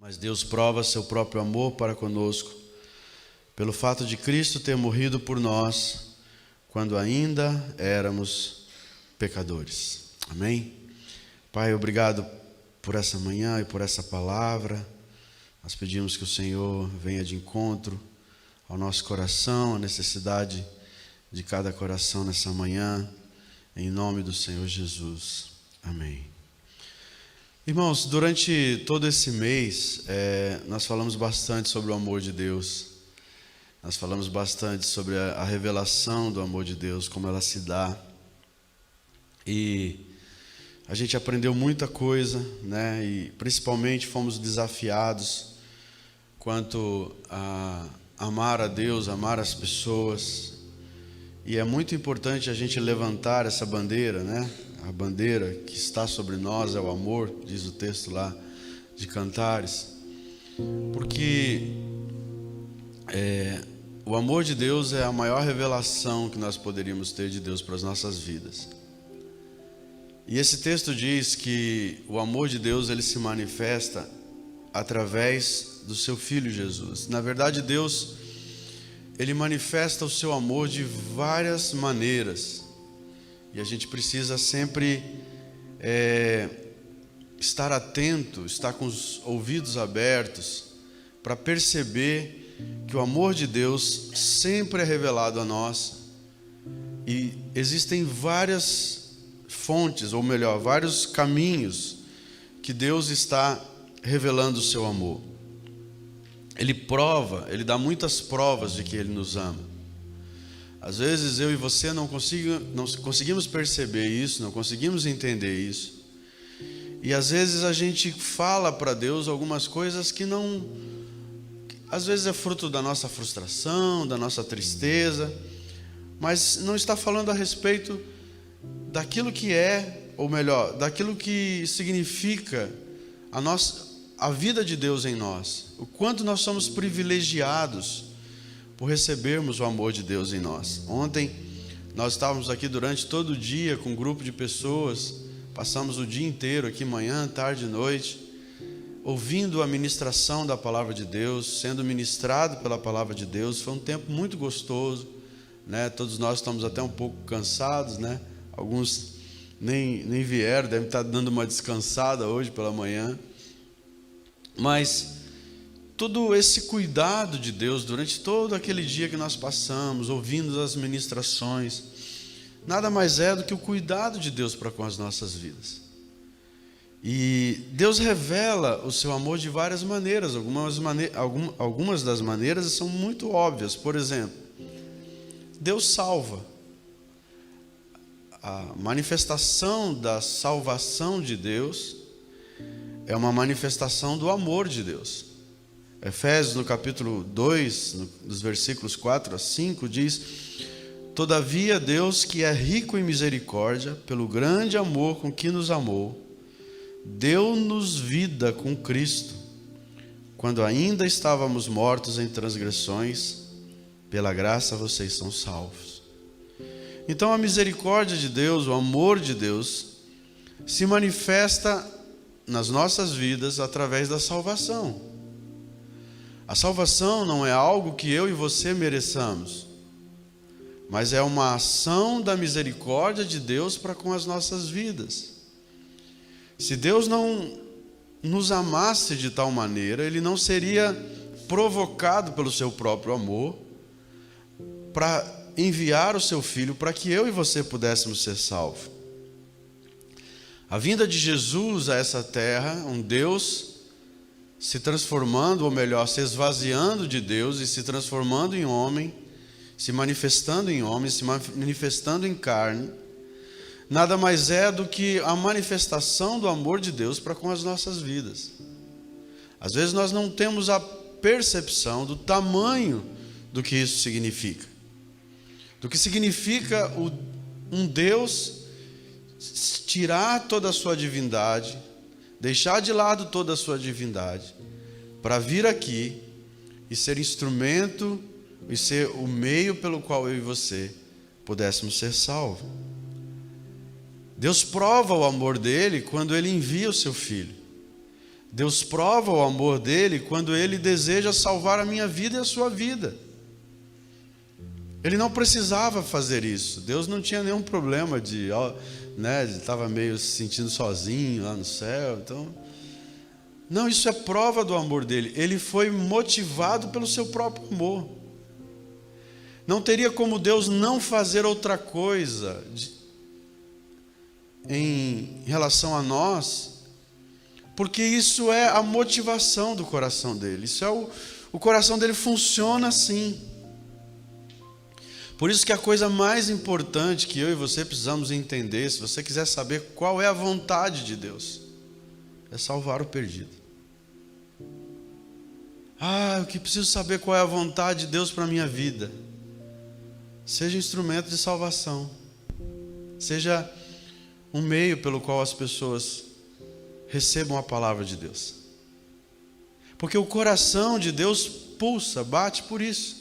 Mas Deus prova seu próprio amor para conosco, pelo fato de Cristo ter morrido por nós, quando ainda éramos pecadores. Amém? Pai, obrigado por essa manhã e por essa palavra. Nós pedimos que o Senhor venha de encontro ao nosso coração, à necessidade de cada coração nessa manhã, em nome do Senhor Jesus. Amém. Irmãos, durante todo esse mês, nós falamos bastante sobre o amor de Deus. Nós falamos bastante sobre a revelação do amor de Deus, como ela se dá. E a gente aprendeu muita coisa, né? E principalmente fomos desafiados quanto a amar a Deus, amar as pessoas. E é muito importante a gente levantar essa bandeira, né? A bandeira que está sobre nós é o amor, diz o texto lá de Cantares. Porque o amor de Deus é a maior revelação que nós poderíamos ter de Deus para as nossas vidas. E esse texto diz que o amor de Deus, ele se manifesta através do seu Filho Jesus. Na verdade, Deus, ele manifesta o seu amor de várias maneiras. E a gente precisa sempre estar atento, estar com os ouvidos abertos, para perceber que o amor de Deus sempre é revelado a nós. E existem várias fontes, ou melhor, vários caminhos que Deus está revelando o seu amor. Ele dá muitas provas de que Ele nos ama. Às vezes eu e você não conseguimos perceber isso, não conseguimos entender isso. E às vezes a gente fala para Deus algumas coisas que não... Às vezes é fruto da nossa frustração, da nossa tristeza, mas não está falando a respeito daquilo que é, ou melhor, daquilo que significa a vida de Deus em nós. O quanto nós somos privilegiados por recebermos o amor de Deus em nós. Ontem nós estávamos aqui durante todo o dia com um grupo de pessoas, passamos o dia inteiro aqui, manhã, tarde e noite, ouvindo a ministração da palavra de Deus, sendo ministrado pela palavra de Deus. Foi um tempo muito gostoso, né? Todos nós estamos até um pouco cansados, né? Alguns nem vieram, devem estar dando uma descansada hoje pela manhã. Mas todo esse cuidado de Deus durante todo aquele dia que nós passamos, ouvindo as ministrações, nada mais é do que o cuidado de Deus para com as nossas vidas. E Deus revela o seu amor de várias maneiras. Algumas das maneiras são muito óbvias. Por exemplo, Deus salva. A manifestação da salvação de Deus é uma manifestação do amor de Deus. Efésios, no capítulo 2, nos versículos 4 a 5, diz: Todavia Deus, que é rico em misericórdia, pelo grande amor com que nos amou, deu-nos vida com Cristo, quando ainda estávamos mortos em transgressões, pela graça vocês são salvos. Então a misericórdia de Deus, o amor de Deus, se manifesta nas nossas vidas através da salvação. A salvação não é algo que eu e você mereçamos, mas é uma ação da misericórdia de Deus para com as nossas vidas. Se Deus não nos amasse de tal maneira, Ele não seria provocado pelo seu próprio amor para enviar o seu Filho para que eu e você pudéssemos ser salvos. A vinda de Jesus a essa terra, um Deus se transformando, ou melhor, se esvaziando de Deus e se transformando em homem, se manifestando em homem, se manifestando em carne, nada mais é do que a manifestação do amor de Deus para com as nossas vidas. Às vezes nós não temos a percepção do tamanho do que isso significa. Do que significa um Deus tirar toda a sua divindade, deixar de lado toda a sua divindade, para vir aqui e ser instrumento e ser o meio pelo qual eu e você pudéssemos ser salvos. Deus prova o amor dele quando ele envia o seu Filho. Deus prova o amor dele quando ele deseja salvar a minha vida e a sua vida. Ele não precisava fazer isso. Deus não tinha nenhum problema de, né, ele estava meio se sentindo sozinho lá no céu. Então, não, isso é prova do amor dele. Ele foi motivado pelo seu próprio amor. Não teria como Deus não fazer outra coisa em relação a nós, porque isso é a motivação do coração dele. Isso é o coração dele funciona assim. Por isso que a coisa mais importante que eu e você precisamos entender, se você quiser saber qual é a vontade de Deus, é salvar o perdido. Eu que preciso saber qual é a vontade de Deus para a minha vida. Seja instrumento de salvação. Seja um meio pelo qual as pessoas recebam a palavra de Deus. Porque o coração de Deus pulsa, bate por isso.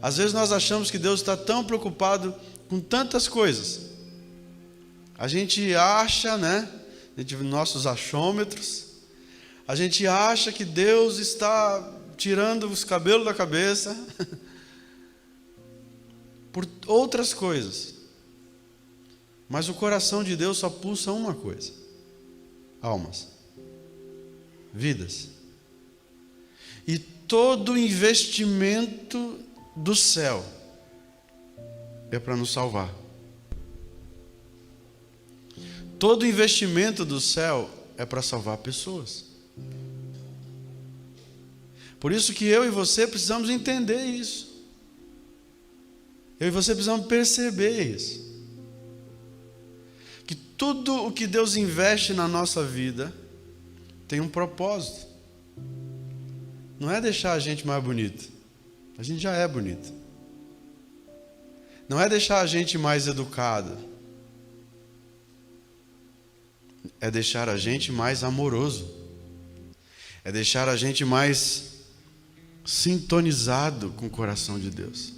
Às vezes nós achamos que Deus está tão preocupado com tantas coisas. A gente acha, né? Nossos achômetros. A gente acha que Deus está tirando os cabelos da cabeça por outras coisas. Mas o coração de Deus só pulsa uma coisa: almas, vidas. E todo investimento do céu é para nos salvar. Todo investimento do céu é para salvar pessoas. Por isso que eu e você precisamos entender isso. Eu e você precisamos perceber isso. Que tudo o que Deus investe na nossa vida tem um propósito. Não é deixar a gente mais bonito. A gente já é bonito. Não é deixar a gente mais educado. É deixar a gente mais amoroso. É deixar a gente mais sintonizado com o coração de Deus.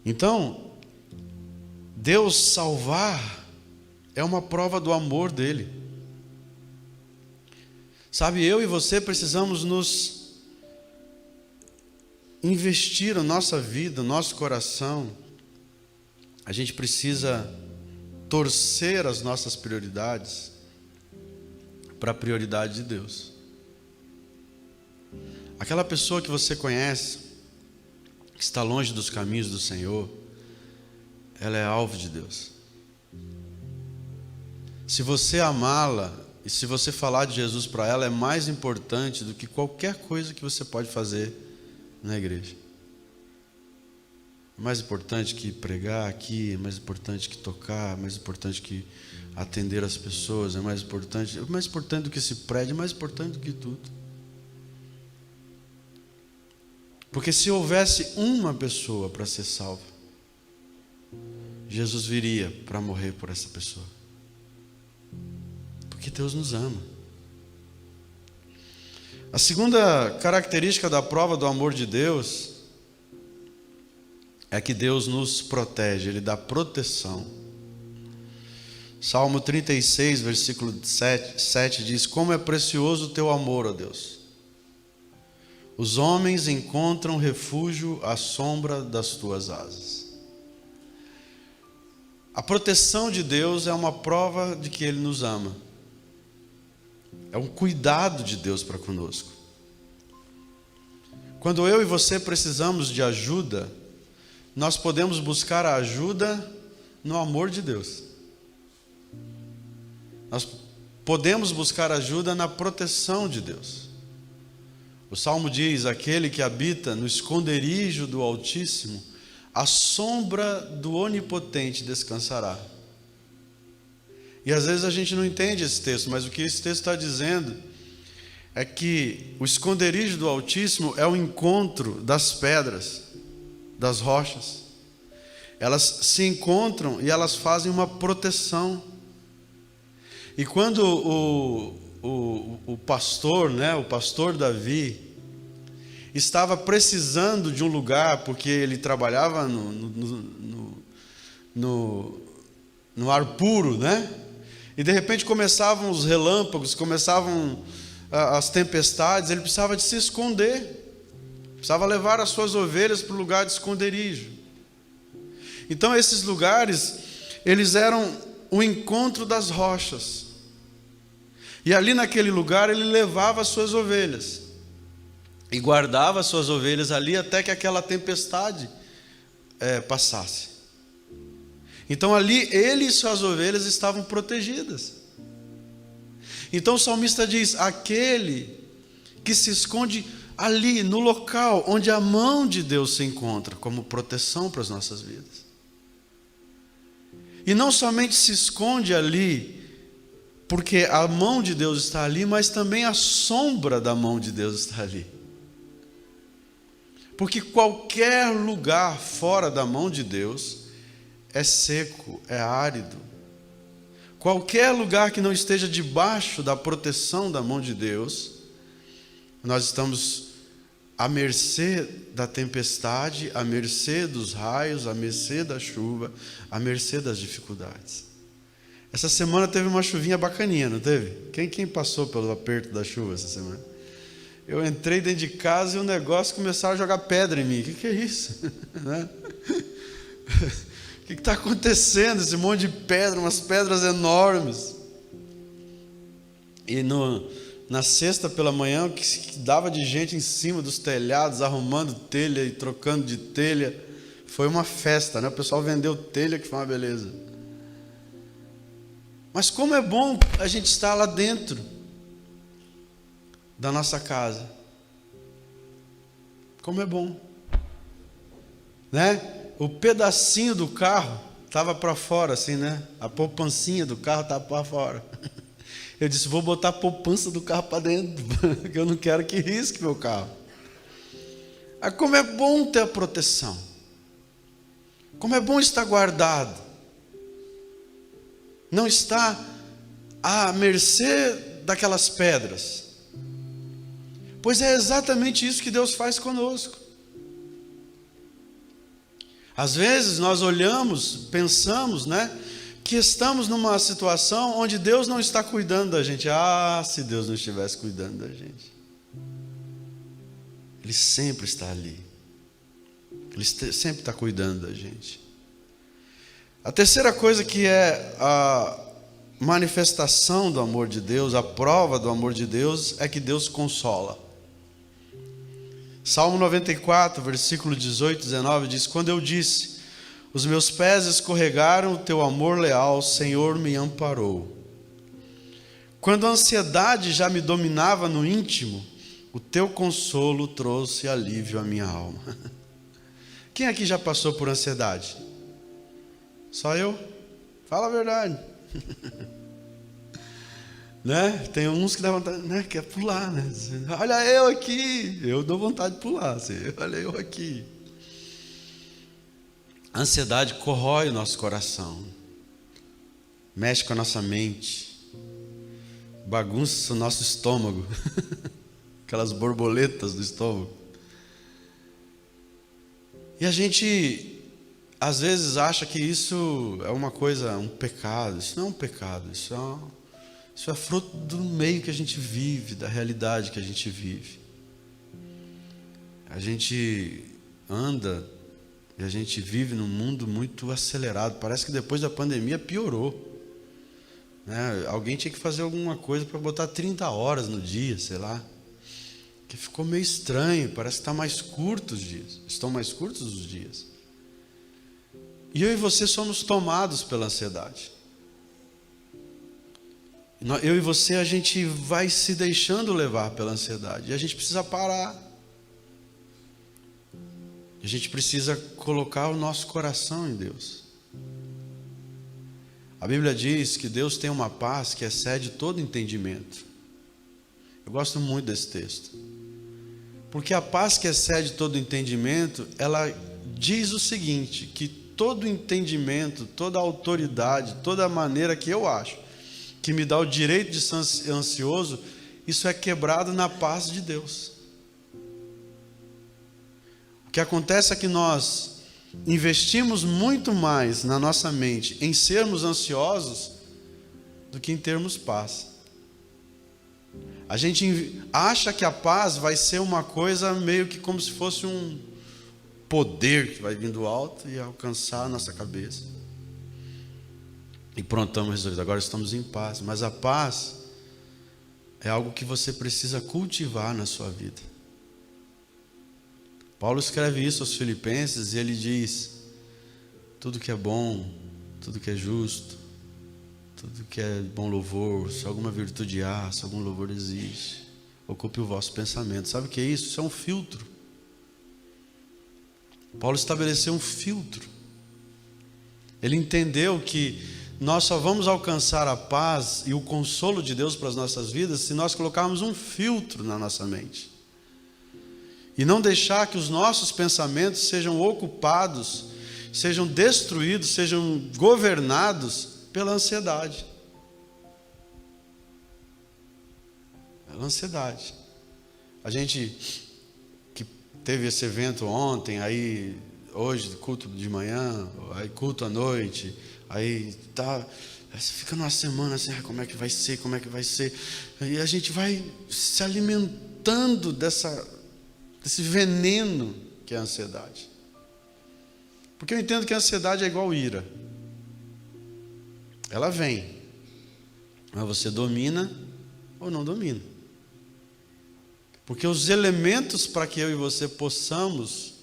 Então, Deus salvar é uma prova do amor dele. Sabe, eu e você precisamos nos investir a nossa vida, o nosso coração. A gente precisa torcer as nossas prioridades para a prioridade de Deus. Aquela pessoa que você conhece, que está longe dos caminhos do Senhor, ela é alvo de Deus. Se você amá-la e se você falar de Jesus para ela, é mais importante do que qualquer coisa que você pode fazer na igreja. É mais importante que pregar aqui, é mais importante que tocar, é mais importante que atender as pessoas, é mais importante do que esse prédio, é mais importante do que tudo. Porque se houvesse uma pessoa para ser salva, Jesus viria para morrer por essa pessoa. Porque Deus nos ama. A segunda característica da prova do amor de Deus é que Deus nos protege, Ele dá proteção. Salmo 36, versículo 7 diz: como é precioso o teu amor, ó Deus. Os homens encontram refúgio à sombra das tuas asas. A proteção de Deus é uma prova de que Ele nos ama. É um cuidado de Deus para conosco. Quando eu e você precisamos de ajuda, nós podemos buscar a ajuda no amor de Deus. Nós podemos buscar ajuda na proteção de Deus. O Salmo diz: aquele que habita no esconderijo do Altíssimo, à sombra do Onipotente descansará. E às vezes a gente não entende esse texto, mas o que esse texto está dizendo é que o esconderijo do Altíssimo é o encontro das pedras, das rochas. Elas se encontram e elas fazem uma proteção. E quando o pastor, né, o pastor Davi, estava precisando de um lugar, porque ele trabalhava no ar puro, né? e de repente começavam os relâmpagos, começavam as tempestades, ele precisava de se esconder, precisava levar as suas ovelhas para o lugar de esconderijo. Então esses lugares, eles eram o encontro das rochas, e ali naquele lugar ele levava as suas ovelhas, e guardava as suas ovelhas ali até que aquela tempestade passasse. Então ali ele e suas ovelhas estavam protegidas. Então o salmista diz: aquele que se esconde ali no local onde a mão de Deus se encontra, como proteção para as nossas vidas. E não somente se esconde ali porque a mão de Deus está ali, mas também a sombra da mão de Deus está ali. Porque qualquer lugar fora da mão de Deus é seco, é árido. Qualquer lugar que não esteja debaixo da proteção da mão de Deus, nós estamos à mercê da tempestade, à mercê dos raios, à mercê da chuva, à mercê das dificuldades. Essa semana teve uma chuvinha bacaninha, não teve? Quem passou pelo aperto da chuva essa semana? Eu entrei dentro de casa e o negócio começou a jogar pedra em mim. O que é isso? O que está acontecendo? Esse monte de pedra, umas pedras enormes. E na sexta pela manhã, o que dava de gente em cima dos telhados, arrumando telha e trocando de telha, foi uma festa, né? O pessoal vendeu telha, que foi uma beleza. Mas como é bom a gente estar lá dentro da nossa casa. Como é bom, né? O pedacinho do carro estava para fora, assim, né? A poupancinha do carro estava para fora. Eu disse: vou botar a poupança do carro para dentro, porque eu não quero que risque meu carro. Aí, como é bom ter a proteção. Como é bom estar guardado. Não estar à mercê daquelas pedras. Pois é exatamente isso que Deus faz conosco. Às vezes nós olhamos, pensamos, né, que estamos numa situação onde Deus não está cuidando da gente. Ah, se Deus não estivesse cuidando da gente. Ele sempre está ali. Ele sempre está cuidando da gente. A terceira coisa que é a manifestação do amor de Deus, a prova do amor de Deus, é que Deus consola. Salmo 94, versículo 18 e 19 diz: quando eu disse, os meus pés escorregaram, o teu amor leal, Senhor, me amparou. Quando a ansiedade já me dominava no íntimo, o teu consolo trouxe alívio à minha alma. Quem aqui já passou por ansiedade? Só eu? Fala a verdade. Né? Tem uns que dá vontade, né? Quer pular, né? Olha eu aqui. Eu dou vontade de pular, assim. Olha eu aqui. A ansiedade corrói o nosso coração, mexe com a nossa mente, bagunça o nosso estômago. Aquelas borboletas do estômago. E a gente às vezes acha que isso é uma coisa, um pecado. Isso não é um pecado, isso é fruto do meio que a gente vive, da realidade que a gente vive. A gente anda e a gente vive num mundo muito acelerado. Parece que depois da pandemia piorou, né? Alguém tinha que fazer alguma coisa para botar 30 horas no dia, sei lá. Que ficou meio estranho, parece que está mais curto os dias. Estão mais curtos os dias. E eu e você somos tomados pela ansiedade. Eu e você, a gente vai se deixando levar pela ansiedade. E a gente precisa parar. A gente precisa colocar o nosso coração em Deus. A Bíblia diz que Deus tem uma paz que excede todo entendimento. Eu gosto muito desse texto. Porque a paz que excede todo entendimento, ela diz o seguinte, que todo entendimento, toda autoridade, toda maneira que eu acho que me dá o direito de ser ansioso, isso é quebrado na paz de Deus. O que acontece é que nós investimos muito mais na nossa mente em sermos ansiosos do do que em termos paz. A gente acha que a paz vai ser uma coisa meio que como se fosse um poder que vai vir do alto e alcançar a nossa cabeça. E pronto, estamos resolvidos, agora estamos em paz. Mas a paz é algo que você precisa cultivar na sua vida. Paulo escreve isso aos Filipenses e ele diz: tudo que é bom, tudo que é justo, tudo que é bom louvor, se alguma virtude há, se algum louvor existe, ocupe o vosso pensamento. Sabe o que é isso? Isso é um filtro. Paulo estabeleceu um filtro. Ele entendeu que nós só vamos alcançar a paz e o consolo de Deus para as nossas vidas se nós colocarmos um filtro na nossa mente. E não deixar que os nossos pensamentos sejam ocupados, sejam destruídos, sejam governados pela ansiedade. Pela ansiedade. A gente que teve esse evento ontem, aí hoje culto de manhã, aí culto à noite, aí você fica numa semana assim, como é que vai ser, e a gente vai se alimentando desse veneno que é a ansiedade. Porque eu entendo que a ansiedade é igual ira. Ela vem, mas você domina ou não domina. Porque os elementos para que eu e você possamos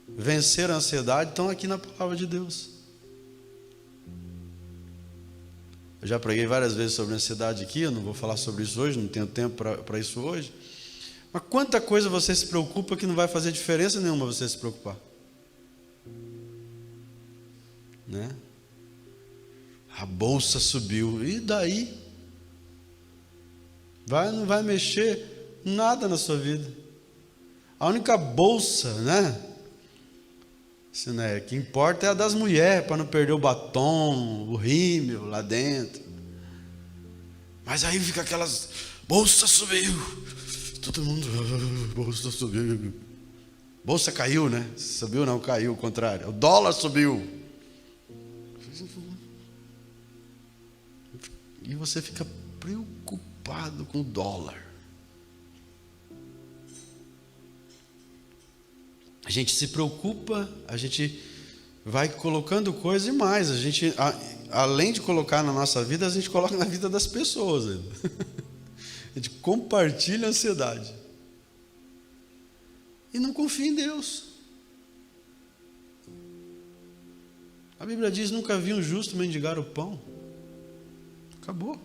vencer a ansiedade estão aqui na palavra de Deus. Eu já preguei várias vezes sobre ansiedade aqui, eu não vou falar sobre isso hoje, não tenho tempo para isso hoje. Mas quanta coisa você se preocupa que não vai fazer diferença nenhuma você se preocupar. Né? A bolsa subiu, e daí? Não vai mexer nada na sua vida. A única bolsa, que importa é a das mulheres, para não perder o batom, o rímel lá dentro. Mas aí fica aquelas, bolsa subiu, todo mundo, bolsa subiu. Bolsa caiu, né? Subiu não, caiu, o contrário. O dólar subiu. E você fica preocupado com o dólar. A gente se preocupa, a gente vai colocando coisa e mais. A gente, além de colocar na nossa vida, a gente coloca na vida das pessoas. A gente compartilha a ansiedade. E não confia em Deus. A Bíblia diz: nunca vi um justo mendigar o pão. Acabou.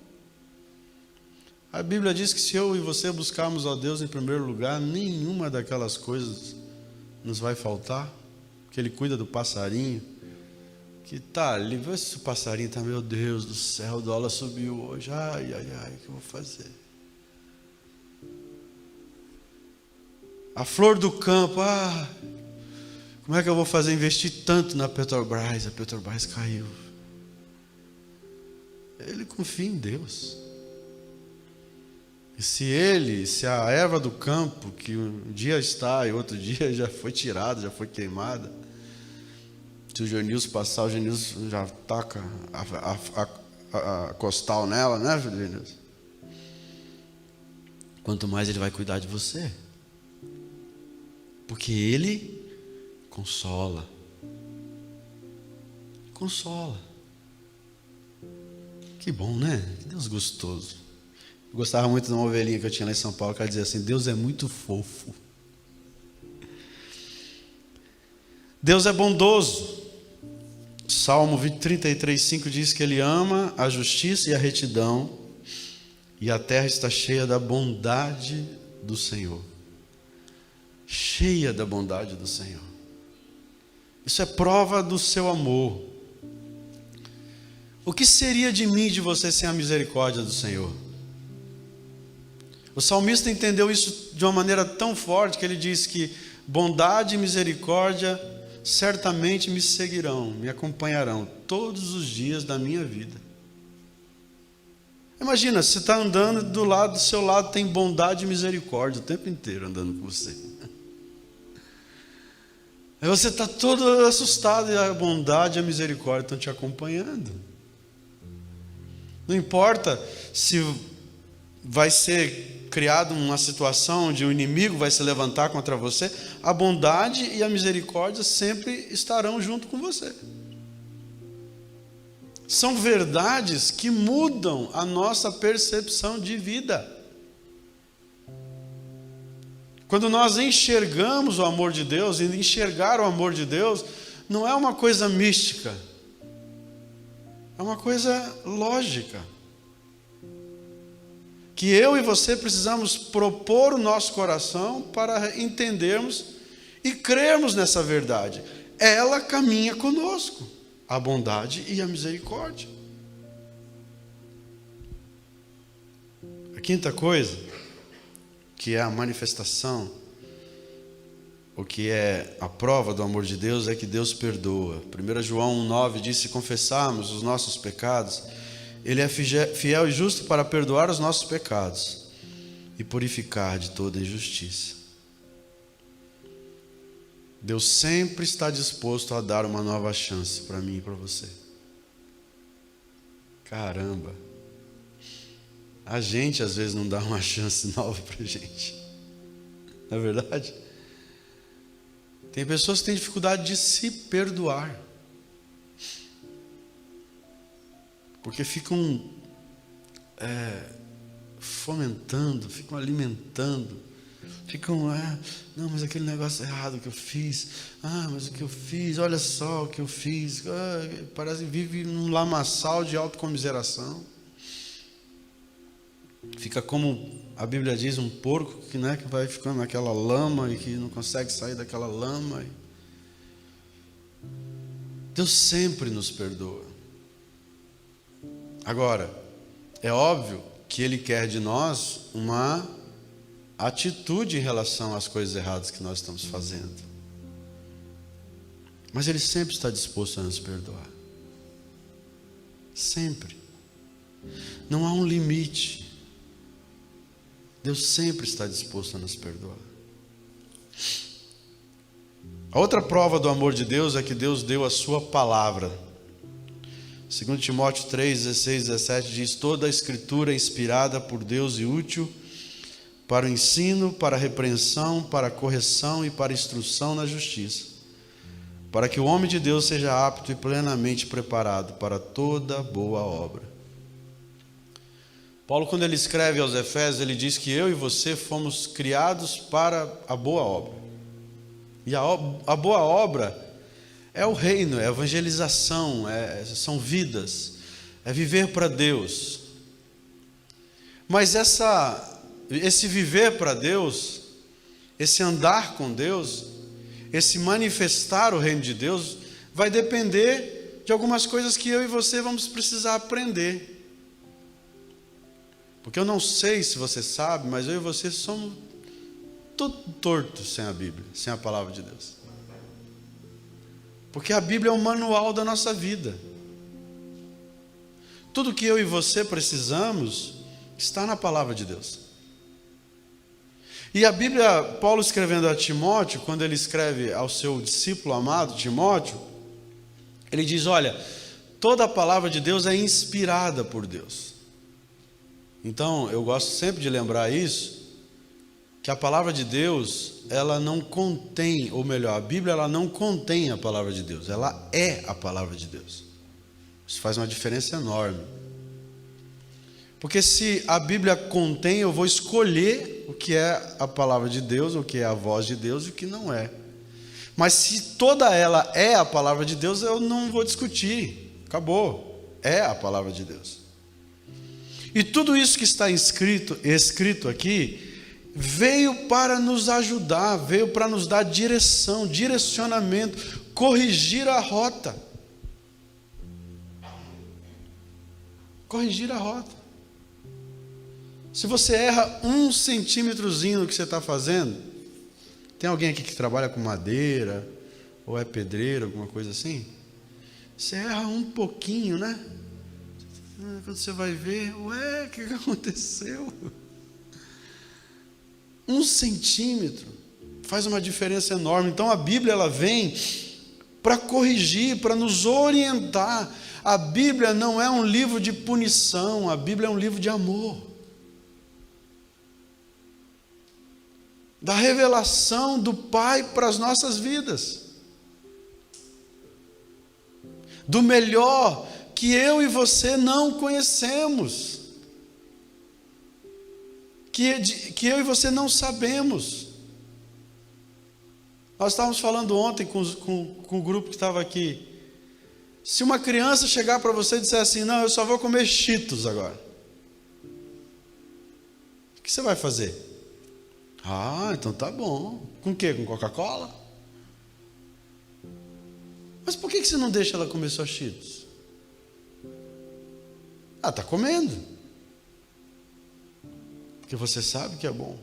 A Bíblia diz que se eu e você buscarmos a Deus em primeiro lugar, nenhuma daquelas coisas nos vai faltar, porque Ele cuida do passarinho, que está ali. Vê se o passarinho está, meu Deus do céu, o dólar subiu hoje, ai, o que eu vou fazer? A flor do campo, como é que eu vou fazer investir tanto na Petrobras? A Petrobras caiu. Ele confia em Deus. E se a erva do campo, que um dia está e outro dia já foi tirada, já foi queimada, se o Genilson passar, o Genilson já taca a costal nela, né, Genilson? Quanto mais Ele vai cuidar de você. Porque Ele consola. Consola. Que bom, né? Que Deus gostoso. Eu gostava muito de uma ovelhinha que eu tinha lá em São Paulo, que ela dizia assim: Deus é muito fofo. Deus é bondoso. Salmo 33:5 diz que Ele ama a justiça e a retidão, e a terra está cheia da bondade do Senhor. Cheia da bondade do Senhor. Isso é prova do seu amor. O que seria de mim e de você sem a misericórdia do Senhor? O salmista entendeu isso de uma maneira tão forte que ele diz que bondade e misericórdia certamente me seguirão, me acompanharão todos os dias da minha vida. Imagina, você está andando, do seu lado tem bondade e misericórdia o tempo inteiro andando com você. Aí você está todo assustado e a bondade e a misericórdia estão te acompanhando. Não importa se vai ser criada uma situação onde o inimigo vai se levantar contra você, a bondade e a misericórdia sempre estarão junto com você. São verdades que mudam a nossa percepção de vida. Quando nós enxergamos o amor de Deus, e enxergar o amor de Deus não é uma coisa mística, é uma coisa lógica. Que eu e você precisamos propor o nosso coração para entendermos e crermos nessa verdade. Ela caminha conosco, a bondade e a misericórdia. A quinta coisa, que é a manifestação, o que é a prova do amor de Deus, é que Deus perdoa. 1 João 1,9 diz: se confessarmos os nossos pecados, Ele é fiel e justo para perdoar os nossos pecados e purificar de toda injustiça. Deus sempre está disposto a dar uma nova chance para mim e para você. Caramba! A gente às vezes não dá uma chance nova para a gente. Não é verdade? Tem pessoas que têm dificuldade de se perdoar. Porque ficam fomentando, ficam alimentando, ficam, não, mas aquele negócio errado que eu fiz, mas o que eu fiz, olha só o que eu fiz, parece que vive num lamaçal de autocomiseração. Fica como a Bíblia diz, um porco que vai ficando naquela lama e que não consegue sair daquela lama. Deus sempre nos perdoa. Agora, é óbvio que Ele quer de nós uma atitude em relação às coisas erradas que nós estamos fazendo. Mas Ele sempre está disposto a nos perdoar. Sempre. Não há um limite. Deus sempre está disposto a nos perdoar. A outra prova do amor de Deus é que Deus deu a sua palavra. 2 Timóteo 3, 16, 17 diz: toda a escritura é inspirada por Deus e útil para o ensino, para a repreensão, para a correção e para a instrução na justiça, para que o homem de Deus seja apto e plenamente preparado para toda boa obra. Paulo, quando ele escreve aos Efésios, ele diz que eu e você fomos criados para a boa obra. E a boa obra é o reino, é a evangelização, são vidas, é viver para Deus. Mas esse viver para Deus, esse andar com Deus, esse manifestar o reino de Deus, vai depender de algumas coisas que eu e você vamos precisar aprender. Porque eu não sei se você sabe, mas eu e você somos todo tortos sem a Bíblia, sem a palavra de Deus. Porque a Bíblia é o manual da nossa vida. Tudo que eu e você precisamos está na palavra de Deus. E a Bíblia, Paulo escrevendo a Timóteo, quando ele escreve ao seu discípulo amado Timóteo, ele diz: olha, toda a palavra de Deus é inspirada por Deus. Então, eu gosto sempre de lembrar isso, que a palavra de Deus, ela não contém, ou melhor, a Bíblia ela não contém a palavra de Deus, ela é a palavra de Deus. Isso faz uma diferença enorme. Porque se a Bíblia contém, eu vou escolher o que é a palavra de Deus, o que é a voz de Deus e o que não é. Mas se toda ela é a palavra de Deus, eu não vou discutir. Acabou. É a palavra de Deus. E tudo isso que está escrito aqui, veio para nos ajudar, veio para nos dar direção, direcionamento, corrigir a rota. Corrigir a rota. Se você erra 1 centímetrozinho no que você está fazendo, tem alguém aqui que trabalha com madeira, ou é pedreiro, alguma coisa assim? Você erra um pouquinho, né? Quando você vai ver, o que aconteceu? 1 centímetro faz uma diferença enorme. Então a Bíblia ela vem para corrigir, para nos orientar. A Bíblia não é um livro de punição, a Bíblia é um livro de amor. Da revelação do Pai para as nossas vidas. Do melhor que eu e você não conhecemos. Que eu e você não sabemos. Nós estávamos falando ontem com o grupo que estava aqui. Se uma criança chegar para você e disser assim, não, eu só vou comer Cheetos agora. O que você vai fazer? Ah, então tá bom. Com o quê? Com Coca-Cola? Mas por que você não deixa ela comer só Cheetos? Ah, está comendo. Porque você sabe que é bom.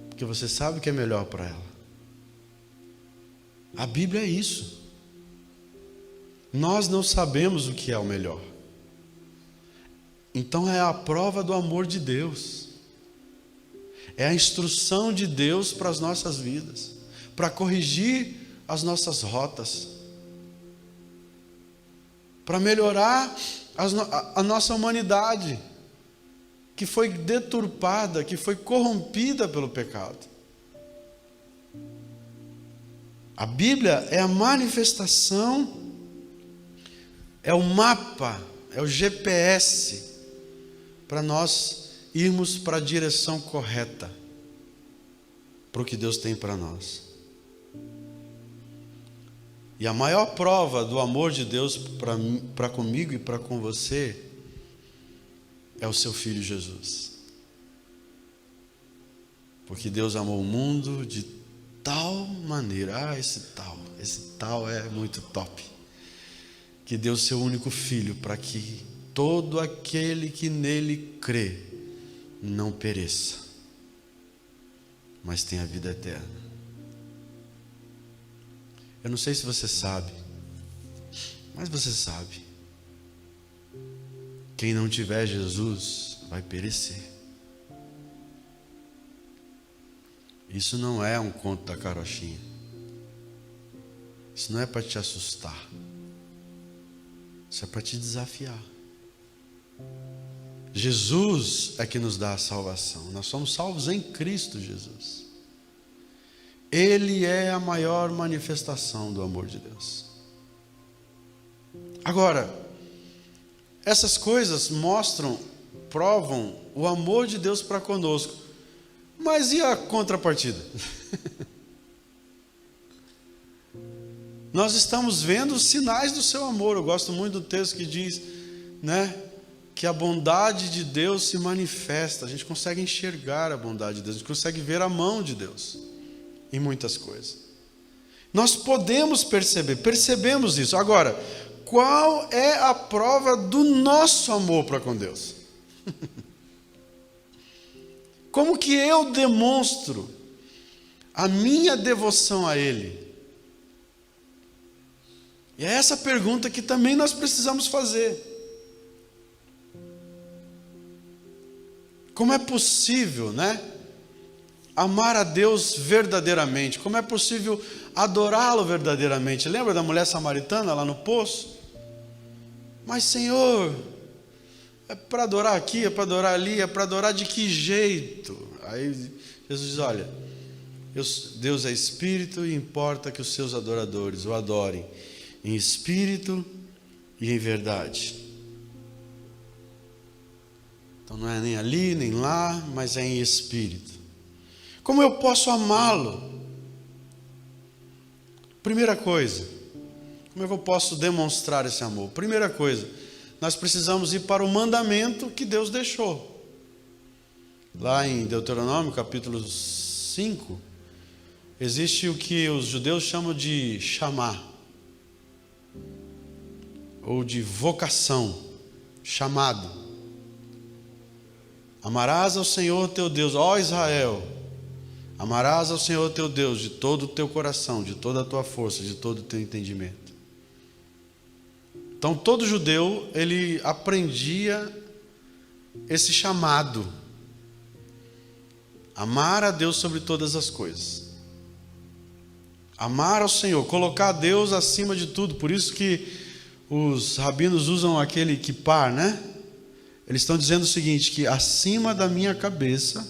Porque você sabe que é melhor para ela. A Bíblia é isso. Nós não sabemos o que é o melhor. Então é a prova do amor de Deus. É a instrução de Deus para as nossas vidas. Para corrigir as nossas rotas. Para melhorar a nossa humanidade. Que foi deturpada, que foi corrompida pelo pecado. A Bíblia é a manifestação, é o mapa, é o GPS para nós irmos para a direção correta, para o que Deus tem para nós. E a maior prova do amor de Deus para comigo e para com você é o seu Filho Jesus. Porque Deus amou o mundo de tal maneira, esse tal é muito top, que deu seu único Filho para que todo aquele que nele crê não pereça, mas tenha vida eterna. Eu não sei se você sabe, mas você sabe, quem não tiver Jesus vai perecer. Isso não é um conto da carochinha. Isso não é para te assustar. Isso é para te desafiar. Jesus é que nos dá a salvação. Nós somos salvos em Cristo Jesus. Ele é a maior manifestação do amor de Deus. Agora, essas coisas provam o amor de Deus para conosco. Mas e a contrapartida? Nós estamos vendo os sinais do seu amor. Eu gosto muito do texto que diz, que a bondade de Deus se manifesta. A gente consegue enxergar a bondade de Deus, a gente consegue ver a mão de Deus em muitas coisas. Nós podemos percebemos isso. Agora, qual é a prova do nosso amor para com Deus? Como que eu demonstro a minha devoção a Ele? E é essa pergunta que também nós precisamos fazer. Como é possível, amar a Deus verdadeiramente? Como é possível adorá-lo verdadeiramente? Lembra da mulher samaritana lá no poço? Mas Senhor, é para adorar aqui, é para adorar ali, é para adorar de que jeito? Aí Jesus diz, olha, Deus é Espírito e importa que os seus adoradores o adorem em Espírito e em verdade. Então não é nem ali, nem lá, mas é em Espírito. Como eu posso amá-lo? Primeira coisa, como eu posso demonstrar esse amor? Primeira coisa, nós precisamos ir para o mandamento que Deus deixou. Lá em Deuteronômio, capítulo 5, existe o que os judeus chamam de chamar, ou de vocação, chamado. Amarás ao Senhor teu Deus, ó Israel, amarás ao Senhor teu Deus de todo o teu coração, de toda a tua força, de todo o teu entendimento. Então todo judeu, ele aprendia esse chamado, amar a Deus sobre todas as coisas. Amar ao Senhor, colocar Deus acima de tudo. Por isso que os rabinos usam aquele kippar, né? Eles estão dizendo o seguinte, que acima da minha cabeça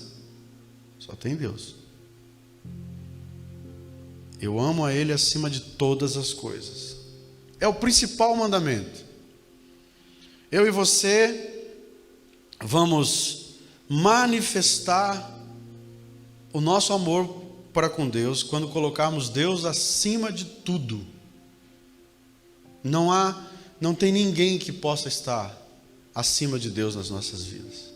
só tem Deus. Eu amo a Ele acima de todas as coisas. É o principal mandamento. Eu e você vamos manifestar o nosso amor para com Deus quando colocarmos Deus acima de tudo. Não tem ninguém que possa estar acima de Deus nas nossas vidas.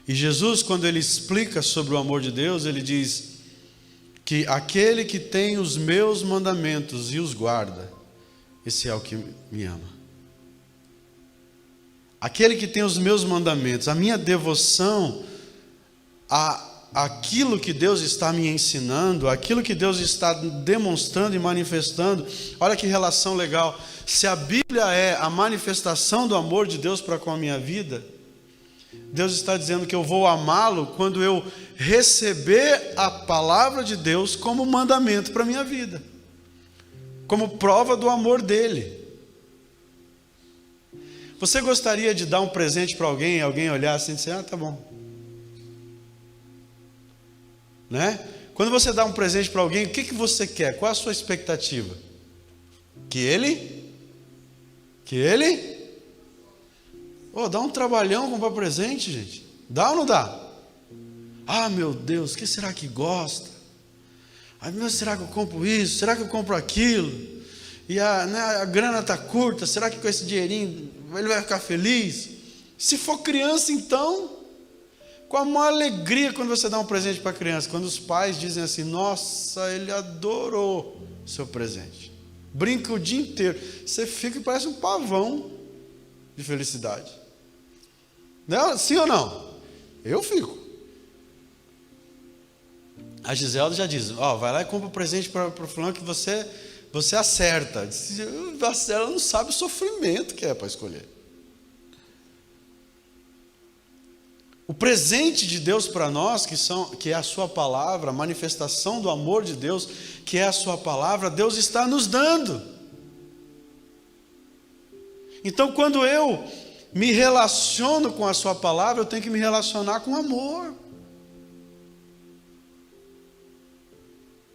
E Jesus, quando ele explica sobre o amor de Deus, ele diz que aquele que tem os meus mandamentos e os guarda, esse é o que me ama. Aquele que tem os meus mandamentos, a minha devoção aquilo que Deus está me ensinando, aquilo que Deus está demonstrando e manifestando. Olha que relação legal. Se a Bíblia é a manifestação do amor de Deus para com a minha vida, Deus está dizendo que eu vou amá-lo quando eu receber a palavra de Deus como mandamento para a minha vida, como prova do amor dele. Você gostaria de dar um presente para alguém, e alguém olhar assim e dizer, tá bom, né? Quando você dá um presente para alguém, o que você quer? Qual é a sua expectativa? Que ele dá um trabalhão comprar presente, gente. Dá ou não dá? Ah, meu Deus, o que será que gosta? Ah, meu, será que eu compro isso? Será que eu compro aquilo? E a grana está curta, será que com esse dinheirinho ele vai ficar feliz? Se for criança, então, com a maior alegria quando você dá um presente para a criança, quando os pais dizem assim, nossa, ele adorou o seu presente, brinca o dia inteiro, você fica e parece um pavão de felicidade, não, sim ou não? Eu fico. A Giselda já diz, vai lá e compra um presente para o fulano que você acerta. Ela não sabe o sofrimento que é para escolher. O presente de Deus para nós, que é a sua palavra, a manifestação do amor de Deus, que é a sua palavra, Deus está nos dando. Então, quando eu me relaciono com a sua palavra, eu tenho que me relacionar com amor.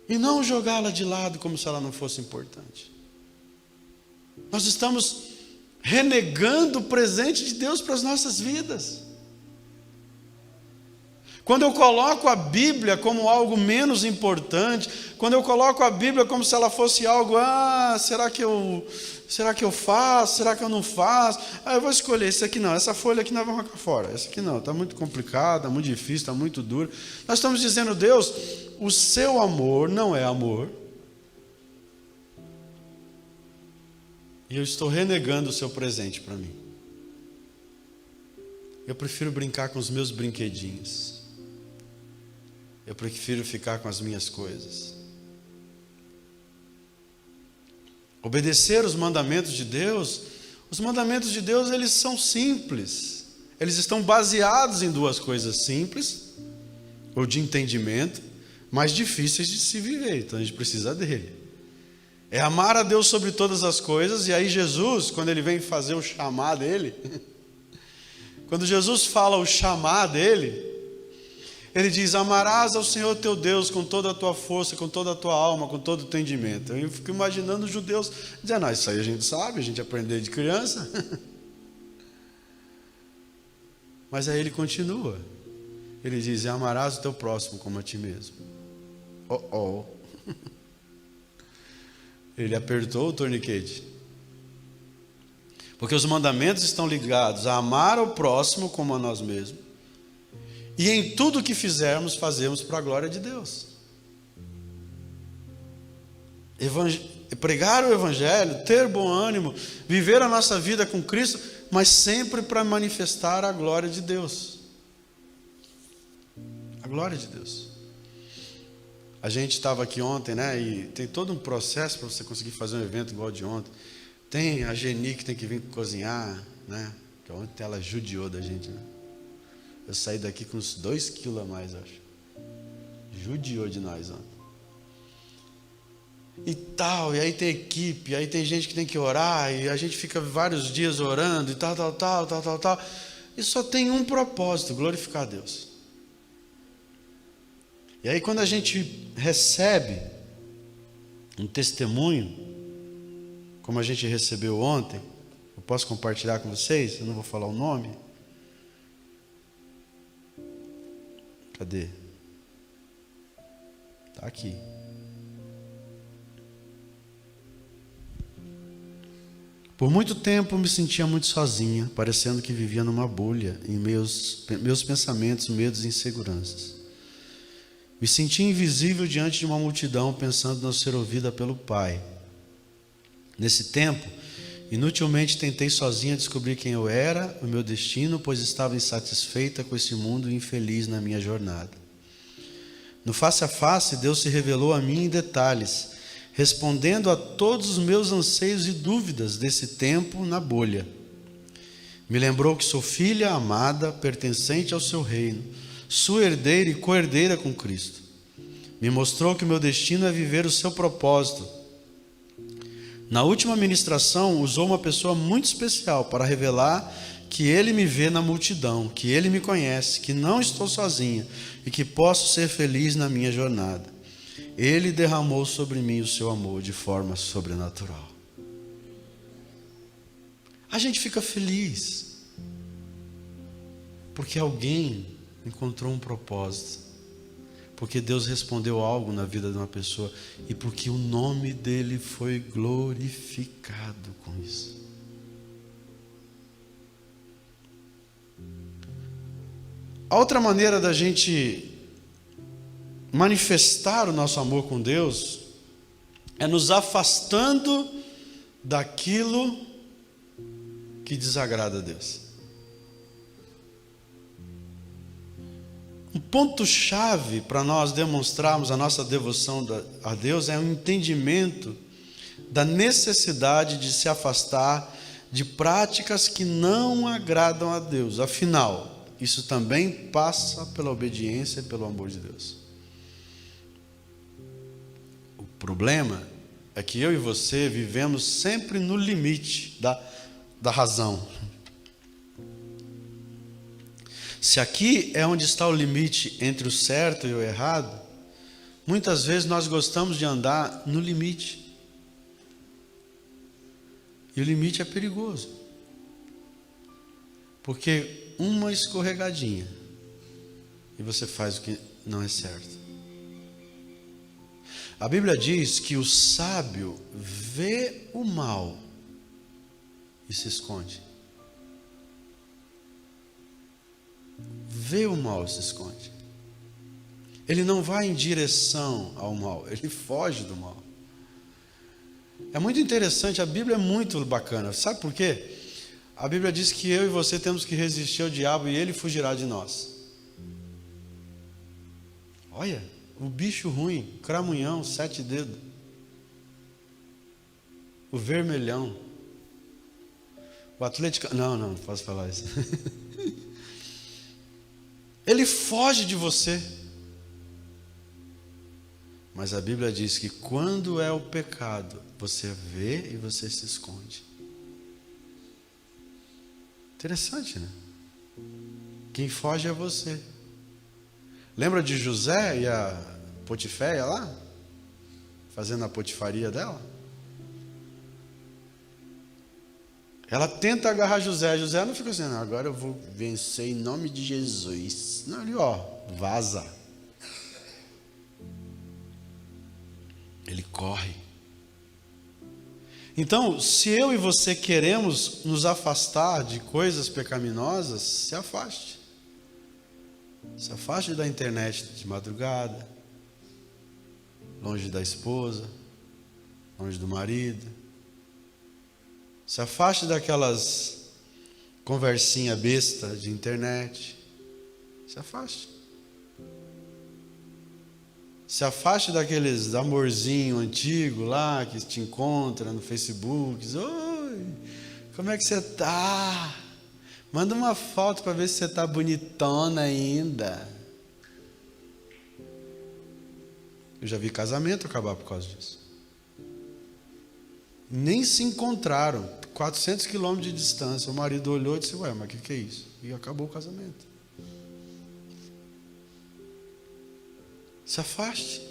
E não jogá-la de lado como se ela não fosse importante. Nós estamos renegando o presente de Deus para as nossas vidas. Quando eu coloco a Bíblia como algo menos importante, quando eu coloco a Bíblia como se ela fosse algo, será que eu faço? Será que eu não faço? Eu vou escolher esse aqui não, essa folha aqui nós vamos arrancar fora, essa aqui não, está muito complicado, está muito difícil, está muito duro. Nós estamos dizendo, Deus, o seu amor não é amor, e eu estou renegando o seu presente para mim. Eu prefiro brincar com os meus brinquedinhos. Eu prefiro ficar com as minhas coisas. Obedecer os mandamentos de Deus, eles são simples. Eles estão baseados em duas coisas simples, ou de entendimento, mas difíceis de se viver, então a gente precisa dele. É amar a Deus sobre todas as coisas, e aí Jesus, quando ele vem fazer o chamar dele, quando Jesus fala o chamar dele, ele diz, amarás ao Senhor teu Deus com toda a tua força, com toda a tua alma, com todo o entendimento. Eu fico imaginando os judeus dizendo, isso aí a gente sabe, a gente aprendeu de criança. Mas aí ele continua. Ele diz, amarás o teu próximo como a ti mesmo. Ele apertou o torniquete. Porque os mandamentos estão ligados a amar ao próximo como a nós mesmos. E em tudo que fizermos, fazemos para a glória de Deus. Pregar o Evangelho, ter bom ânimo, viver a nossa vida com Cristo, mas sempre para manifestar a glória de Deus. A glória de Deus. A gente estava aqui ontem, né? E tem todo um processo para você conseguir fazer um evento igual de ontem. Tem a Geni que tem que vir cozinhar, né? Que ontem ela judiou da gente, né? Eu saí daqui com uns 2 quilos a mais, acho. Judiou de nós ontem. e tal, e aí tem equipe, aí tem gente que tem que orar, e a gente fica vários dias orando, e tal. E só tem um propósito: glorificar a Deus. E aí quando a gente recebe um testemunho, como a gente recebeu ontem, eu posso compartilhar com vocês, eu não vou falar o nome. Cadê? Está aqui. Por muito tempo me sentia muito sozinha, parecendo que vivia numa bolha, em meus pensamentos, medos e inseguranças. Me sentia invisível diante de uma multidão, pensando não ser ouvida pelo Pai. Nesse tempo, inutilmente tentei sozinha descobrir quem eu era, o meu destino, pois estava insatisfeita com esse mundo e infeliz na minha jornada. No face a face, Deus se revelou a mim em detalhes, respondendo a todos os meus anseios e dúvidas desse tempo na bolha. Me lembrou que sou filha amada, pertencente ao seu reino, sua herdeira e co-herdeira com Cristo. Me mostrou que o meu destino é viver o seu propósito. Na última ministração, usou uma pessoa muito especial para revelar que Ele me vê na multidão, que Ele me conhece, que não estou sozinha e que posso ser feliz na minha jornada. Ele derramou sobre mim o seu amor de forma sobrenatural. A gente fica feliz porque alguém encontrou um propósito, porque Deus respondeu algo na vida de uma pessoa e porque o nome dele foi glorificado com isso. A outra maneira da gente manifestar o nosso amor com Deus é nos afastando daquilo que desagrada a Deus. Um ponto-chave para nós demonstrarmos a nossa devoção a Deus é um entendimento da necessidade de se afastar de práticas que não agradam a Deus. Afinal, isso também passa pela obediência e pelo amor de Deus. O problema é que eu e você vivemos sempre no limite da razão. Se aqui é onde está o limite entre o certo e o errado, muitas vezes nós gostamos de andar no limite. E o limite é perigoso. Porque uma escorregadinha e você faz o que não é certo. A Bíblia diz que o sábio vê o mal e se esconde. Vê o mal e se esconde. Ele não vai em direção ao mal, ele foge do mal. É muito interessante, a Bíblia é muito bacana. Sabe por quê? A Bíblia diz que eu e você temos que resistir ao diabo e ele fugirá de nós. Olha, o bicho ruim, o cramunhão, 7 dedos, o vermelhão, o atlético... Não posso falar isso. Ele foge de você. Mas a Bíblia diz que quando é o pecado, você vê e você se esconde. Interessante, né? Quem foge é você. Lembra de José e a Potiféia lá? Fazendo a potifaria dela? Ela tenta agarrar José. José não fica assim, não, agora eu vou vencer em nome de Jesus. Não, ele vaza. Ele corre. Então, se eu e você queremos nos afastar de coisas pecaminosas, se afaste. Se afaste da internet de madrugada, longe da esposa, longe do marido. Se afaste daquelas conversinha besta de internet. Se afaste. Se afaste daqueles amorzinho antigo lá que te encontra no Facebook. Oi, como é que você tá? Manda uma foto para ver se você tá bonitona ainda. Eu já vi casamento acabar por causa disso. Nem se encontraram, 400 quilômetros de distância. O marido olhou e disse: ué, mas o que é isso? E acabou o casamento. Se afaste.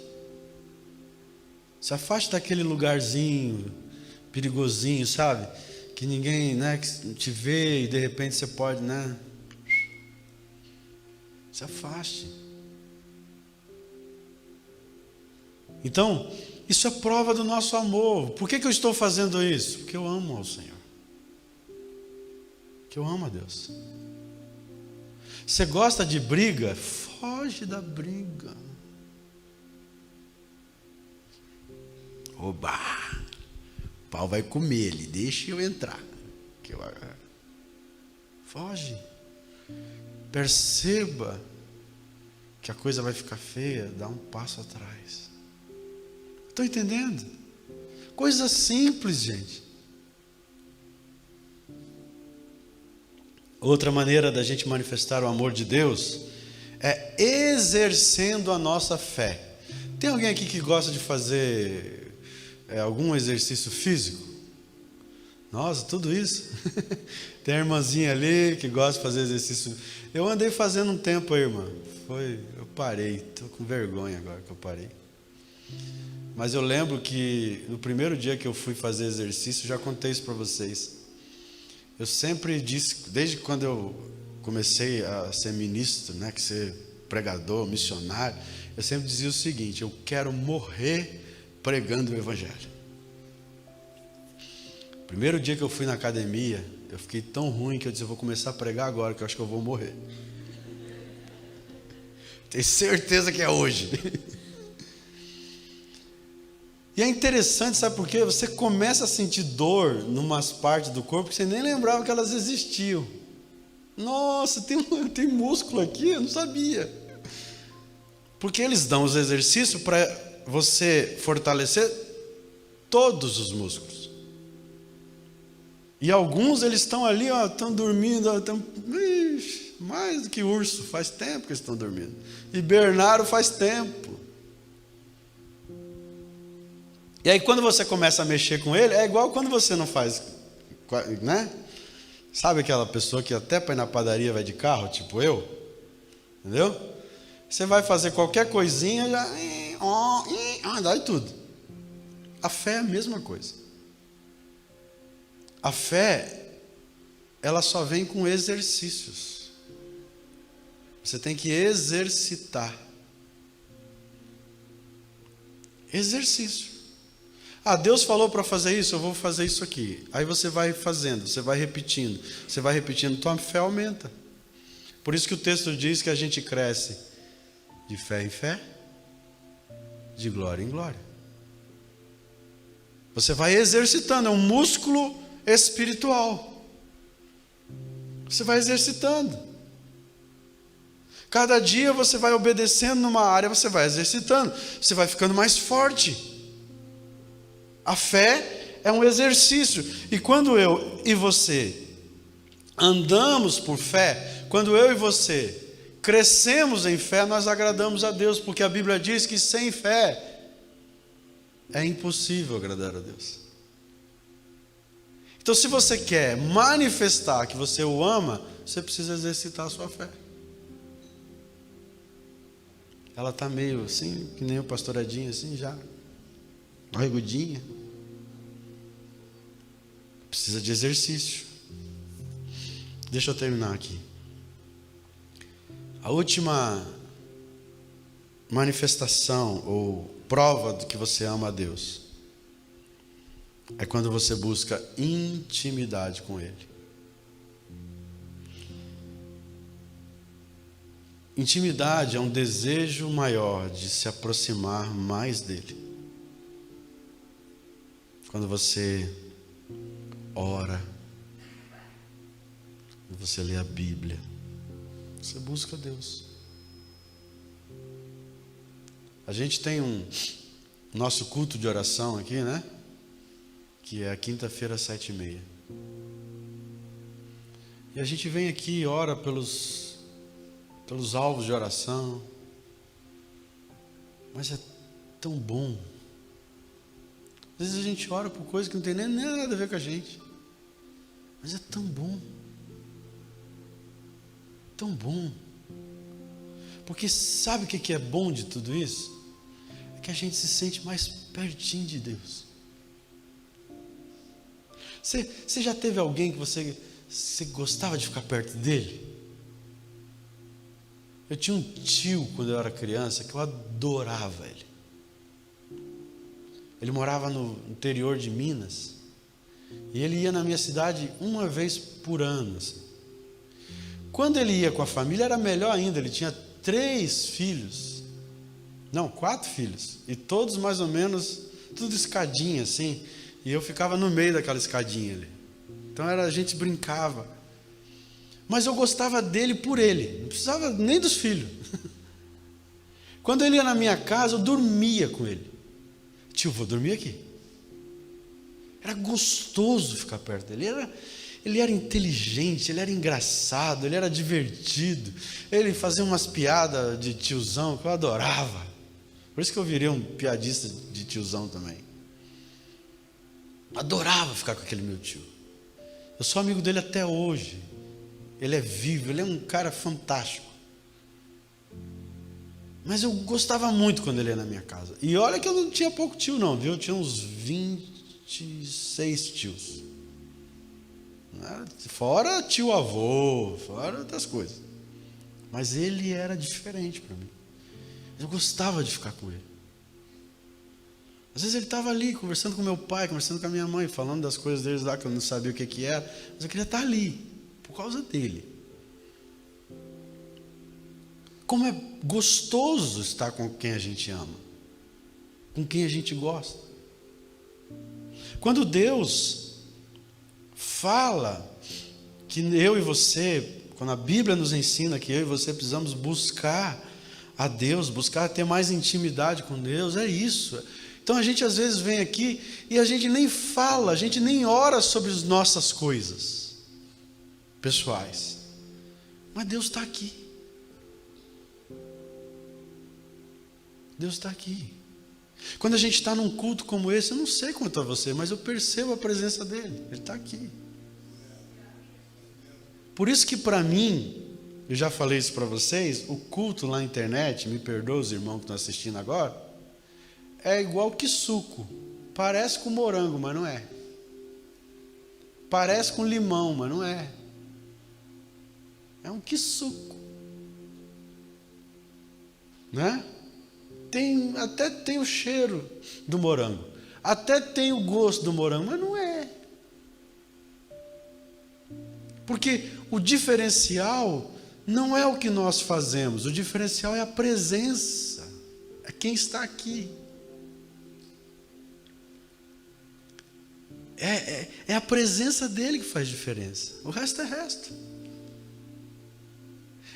Se afaste daquele lugarzinho perigosinho, sabe? Que ninguém, né, que te vê e de repente você pode, né? Se afaste. Então, isso é prova do nosso amor. Por que eu estou fazendo isso? Porque eu amo ao Senhor. Porque eu amo a Deus. Você gosta de briga? Foge da briga. Oba! O pau vai comer ele, deixa eu entrar. Foge. Perceba que a coisa vai ficar feia, dá um passo atrás. Estão entendendo? Coisa simples, gente. Outra maneira da gente manifestar o amor de Deus é exercendo a nossa fé. Tem alguém aqui que gosta de fazer algum exercício físico? Nossa, tudo isso. Tem a irmãzinha ali que gosta de fazer exercício. Eu andei fazendo um tempo aí, irmã. Eu parei, estou com vergonha agora que eu parei. Mas eu lembro que no primeiro dia que eu fui fazer exercício, já contei isso para vocês. Eu sempre disse, desde quando eu comecei a ser ministro, né, que ser pregador, missionário, eu sempre dizia o seguinte: eu quero morrer pregando o Evangelho. Primeiro dia que eu fui na academia, eu fiquei tão ruim que eu disse: eu vou começar a pregar agora, que eu acho que eu vou morrer. Tenho certeza que é hoje. E é interessante, sabe por quê? Você começa a sentir dor em umas partes do corpo que você nem lembrava que elas existiam. Nossa, tem músculo aqui, eu não sabia. Porque eles dão os exercícios para você fortalecer todos os músculos. E alguns eles estão ali, ó, estão dormindo, mais do que urso, faz tempo que eles estão dormindo. E Bernardo faz tempo. E aí quando você começa a mexer com ele, é igual quando você não faz, né? Sabe aquela pessoa que até para ir na padaria vai de carro, tipo eu? Entendeu? Você vai fazer qualquer coisinha, já dá e tudo. A fé é a mesma coisa. A fé, ela só vem com exercícios. Você tem que exercitar. Exercício. Deus falou para fazer isso, eu vou fazer isso aqui. Aí você vai fazendo, você vai repetindo, tua fé aumenta. Por isso que o texto diz que a gente cresce de fé em fé, de glória em glória. Você vai exercitando, é um músculo espiritual. Você vai exercitando. Cada dia você vai obedecendo numa área, você vai exercitando, você vai ficando mais forte. A fé é um exercício. E quando eu e você andamos por fé, quando eu e você crescemos em fé, nós agradamos a Deus, porque a Bíblia diz que sem fé é impossível agradar a Deus. Então, se você quer manifestar que você o ama, você precisa exercitar a sua fé. Ela está meio assim, que nem o pastor Edinho, assim já, barrigudinha. Precisa de exercício. Deixa eu terminar aqui. A última manifestação ou prova de que você ama a Deus é quando você busca intimidade com Ele. Intimidade é um desejo maior de se aproximar mais dEle. Quando você ora, quando você lê a Bíblia, você busca Deus. A gente tem nosso culto de oração aqui, né? Que é a quinta-feira, 7h30. E a gente vem aqui e ora pelos alvos de oração. Mas é tão bom Às vezes a gente ora por coisas que não tem nem nada a ver com a gente. Mas é tão bom. Tão bom. Porque sabe o que é bom de tudo isso? É que a gente se sente mais pertinho de Deus. Você já teve alguém que você gostava de ficar perto dele? Eu tinha um tio quando eu era criança que eu adorava ele. Ele morava no interior de Minas. E ele ia na minha cidade uma vez por ano. Assim. Quando ele ia com a família era melhor ainda. Ele tinha 3 filhos. Não, 4 filhos. E todos mais ou menos, tudo escadinha assim. E eu ficava no meio daquela escadinha ali. Então a gente brincava. Mas eu gostava dele por ele. Não precisava nem dos filhos. Quando ele ia na minha casa, eu dormia com ele. Tio, vou dormir aqui. Era gostoso ficar perto dele. Ele era inteligente, ele era engraçado, ele era divertido. Ele fazia umas piadas de tiozão que eu adorava. Por isso que eu virei um piadista de tiozão também. Adorava ficar com aquele meu tio. Eu sou amigo dele até hoje. Ele é vivo, ele é um cara fantástico. Mas eu gostava muito quando ele ia na minha casa. E olha que eu não tinha pouco tio não, viu? Eu tinha uns 26 tios. Fora tio avô, fora outras coisas. Mas ele era diferente para mim. Eu gostava de ficar com ele. Às vezes ele estava ali, conversando com meu pai, conversando com a minha mãe, falando das coisas deles lá, que eu não sabia o que era. Mas eu queria estar ali, por causa dele. Como é gostoso estar com quem a gente ama, com quem a gente gosta. Quando Deus fala que eu e você, quando a Bíblia nos ensina que eu e você precisamos buscar a Deus, buscar ter mais intimidade com Deus, é isso. Então a gente às vezes vem aqui e a gente nem fala, a gente nem ora sobre as nossas coisas pessoais, mas Deus está aqui. Deus está aqui. Quando a gente está num culto como esse, eu não sei quanto a você, mas eu percebo a presença dele. Ele está aqui. Por isso que para mim, eu já falei isso para vocês, o culto lá na internet, me perdoa os irmãos que estão assistindo agora, é igual que suco. Parece com morango, mas não é. Parece com limão, mas não é. É um que suco. Né? Até tem o cheiro do morango, até tem o gosto do morango, mas não é. Porque o diferencial não é o que nós fazemos, o diferencial é a presença, é quem está aqui. É a presença dele que faz diferença, o resto é resto.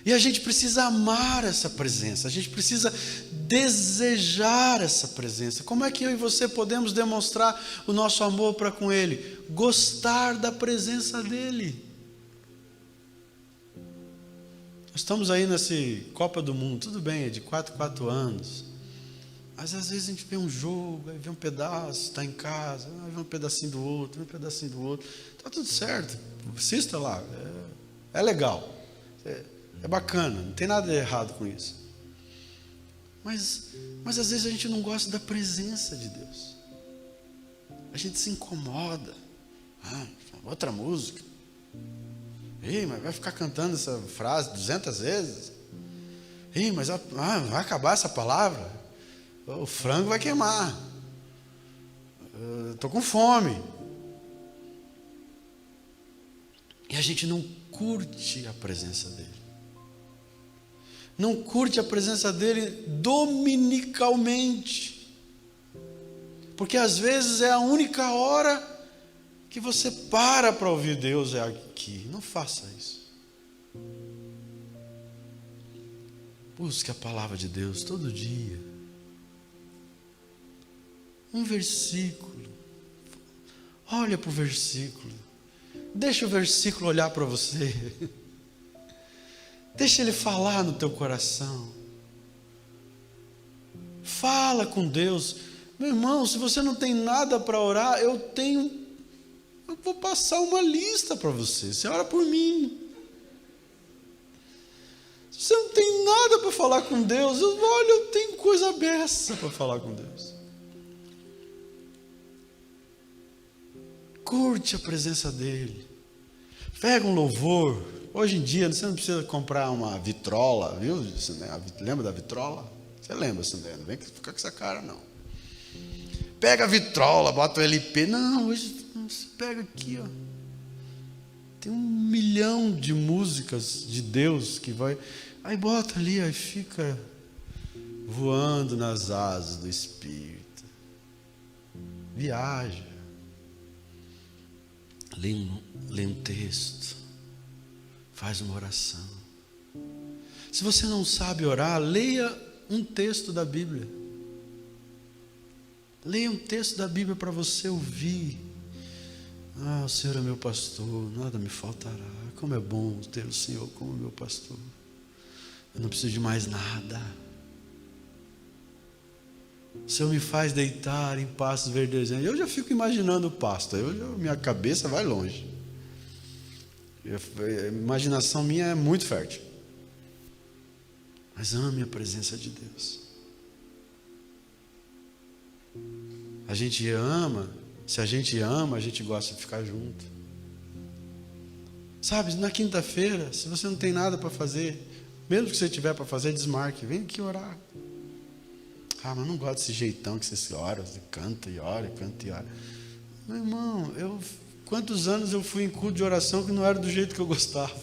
E a gente precisa amar essa presença, a gente precisa desejar essa presença. Como é que eu e você podemos demonstrar o nosso amor para com Ele? Gostar da presença dEle. Nós estamos aí nessa Copa do Mundo, tudo bem, é de 4 anos. Mas às vezes a gente vê um jogo, aí vê um pedaço, está em casa, aí vê um pedacinho do outro, vê um pedacinho do outro. Está tudo certo, assista lá, é legal. É bacana, não tem nada de errado com isso. Mas às vezes a gente não gosta da presença de Deus. A gente se incomoda. Outra música. Ei, mas vai ficar cantando essa frase 200 vezes? Ei, mas vai acabar essa palavra? O frango vai queimar. Estou com fome. E a gente não curte a presença dele. Não curte a presença dele dominicalmente. Porque às vezes é a única hora que você para ouvir Deus, é aqui. Não faça isso. Busque a palavra de Deus todo dia. Um versículo. Olha para o versículo. Deixa o versículo olhar para você. Deixa ele falar no teu coração. Fala com Deus. Meu irmão, se você não tem nada para orar, eu vou passar uma lista para você. Você ora por mim. Se você não tem nada para falar com Deus, eu tenho coisa beça para falar com Deus. Curte a presença dele. Pega um louvor. Hoje em dia, você não precisa comprar uma vitrola, viu? Lembra da vitrola? Você lembra, Sandra? Não vem ficar com essa cara, não. Pega a vitrola, bota o LP. Não, hoje você pega aqui, ó. Tem 1 milhão de músicas de Deus que vai. Aí bota ali, aí fica voando nas asas do Espírito. Viaja. Lê um texto. Faz uma oração. Se você não sabe orar, leia um texto da Bíblia. Leia um texto da Bíblia para você ouvir. O Senhor é meu pastor, nada me faltará. Como é bom ter o Senhor como meu pastor. Eu não preciso de mais nada. O Senhor me faz deitar em pastos verdejantes. Eu já fico imaginando o pasto. Minha cabeça vai longe. A imaginação minha é muito fértil. Mas ame a presença de Deus. A gente ama, se a gente ama, a gente gosta de ficar junto. Sabe, na quinta-feira, se você não tem nada para fazer, mesmo que você tiver para fazer, desmarque, vem aqui orar. Mas não gosto desse jeitão que você ora, você canta e ora, canta e ora. Meu irmão, quantos anos eu fui em culto de oração que não era do jeito que eu gostava.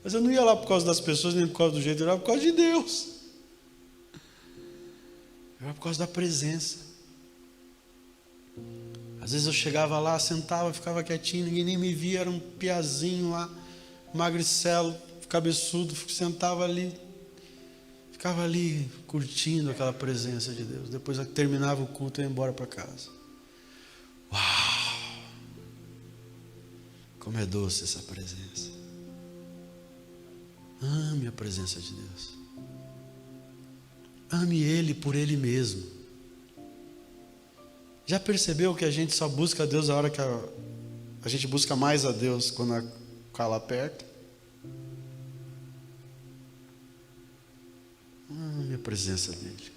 Mas eu não ia lá por causa das pessoas, nem por causa do jeito, eu ia lá por causa de Deus. Eu ia por causa da presença. Às vezes eu chegava lá, sentava, ficava quietinho, ninguém nem me via, era um piazinho lá, magricelo, cabeçudo, sentava ali, ficava ali curtindo aquela presença de Deus. Depois que terminava o culto, eu ia embora para casa. Uau! Como é doce essa presença. Ame a presença de Deus. Ame Ele por Ele mesmo. Já percebeu que a gente só busca a Deus a hora que a gente busca mais a Deus quando está lá perto? Ame a presença dEle.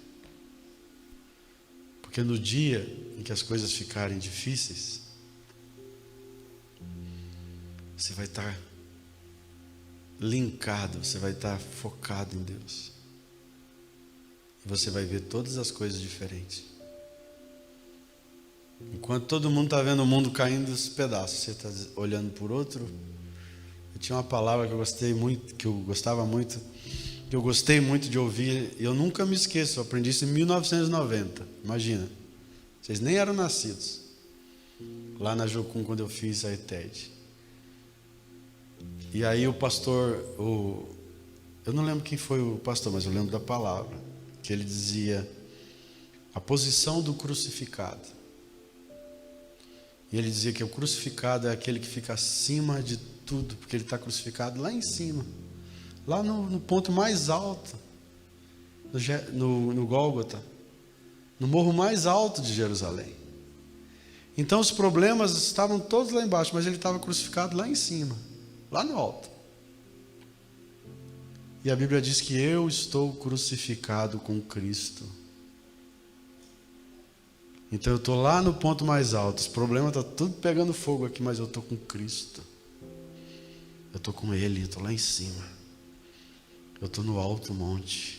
Porque no dia em que as coisas ficarem difíceis, você vai estar linkado, você vai estar focado em Deus. E você vai ver todas as coisas diferentes. Enquanto todo mundo está vendo o mundo caindo aos pedaços, você está olhando por outro. Eu tinha uma palavra que eu gostei muito, que eu gostava muito, que eu gostei muito de ouvir, e eu nunca me esqueço, eu aprendi isso em 1990, imagina, vocês nem eram nascidos, lá na Jocum, quando eu fiz a ETED. E aí o pastor, eu não lembro quem foi o pastor, mas eu lembro da palavra, que ele dizia, a posição do crucificado. E ele dizia que o crucificado é aquele que fica acima de tudo, porque ele está crucificado lá em cima, lá no ponto mais alto, no Gólgota, no morro mais alto de Jerusalém. Então os problemas estavam todos lá embaixo, mas ele estava crucificado lá em cima, lá no alto. E a Bíblia diz que eu estou crucificado com Cristo. Então eu estou lá no ponto mais alto, os problemas estão tudo pegando fogo aqui, mas eu estou com Cristo. Eu estou com Ele, eu estou lá em cima. Eu estou no alto monte.